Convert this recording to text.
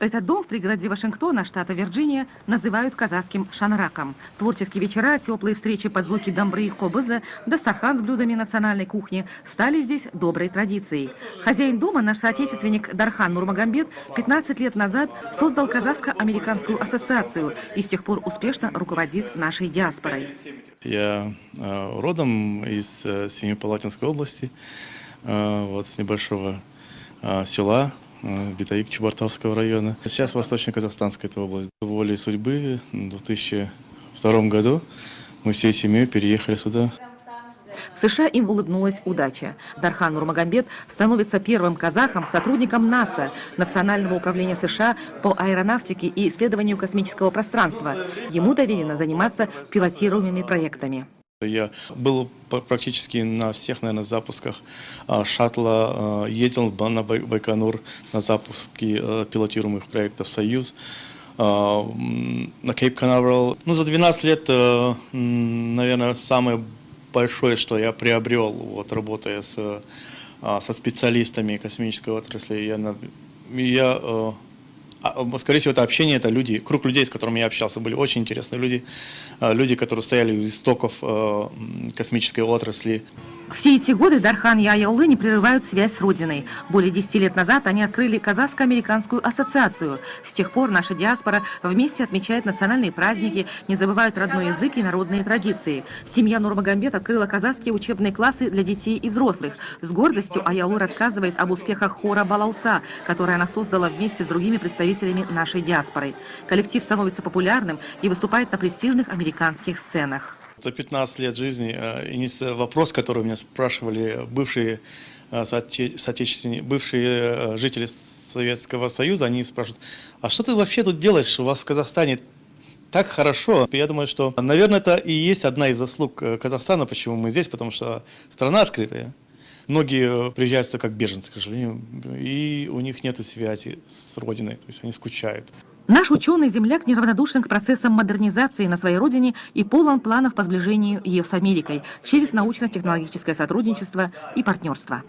Этот дом в пригороде Вашингтона, штата Вирджиния, называют казахским шанраком. Творческие вечера, теплые встречи под звуки дамбры и кобыза, дастархан с блюдами национальной кухни стали здесь доброй традицией. Хозяин дома, наш соотечественник Дархан Нурмагомбет, 15 лет назад создал казахско-американскую ассоциацию и с тех пор успешно руководит нашей диаспорой. Я родом из Семипалатинской области, с небольшого села Битаик Чубартовского района. Сейчас Восточно-Казахстанская область. Волей судьбы в 2002 году мы всей семьей переехали сюда. В США им улыбнулась удача. Дархан Нурмагомбет становится первым казахом, сотрудником НАСА, Национального управления США по аэронавтике и исследованию космического пространства. Ему доверено заниматься пилотируемыми проектами. Я был практически на всех, наверное, запусках шаттла, ездил на Байконур на запуске пилотируемых проектов «Союз», на Кейп Канаверал. За 12 лет, наверное, самое большое, что я приобрел, работая со специалистами космической отрасли, скорее всего, это общение, это люди, круг людей, с которыми я общался, были очень интересные люди, которые стояли у истоков космической отрасли. Все эти годы Дархан и Аяллы не прерывают связь с родиной. Более 10 лет назад они открыли казахско-американскую ассоциацию. С тех пор наша диаспора вместе отмечает национальные праздники, не забывают родной язык и народные традиции. Семья Нурмагомбет открыла казахские учебные классы для детей и взрослых. С гордостью Аяллу рассказывает об успехах хора «Балауса», который она создала вместе с другими представителями нашей диаспоры. Коллектив становится популярным и выступает на престижных американских сценах. За 15 лет жизни вопрос, который меня спрашивали бывшие соотечественники, бывшие жители Советского Союза, они спрашивают: а что ты вообще тут делаешь? У вас в Казахстане так хорошо. Я думаю, что, наверное, это и есть одна из заслуг Казахстана, почему мы здесь, потому что страна открытая. Многие приезжают сюда как беженцы, к сожалению, и у них нет связи с родиной, то есть они скучают. Наш ученый-земляк неравнодушен к процессам модернизации на своей родине и полон планов по сближению ее с Америкой через научно-технологическое сотрудничество и партнерство.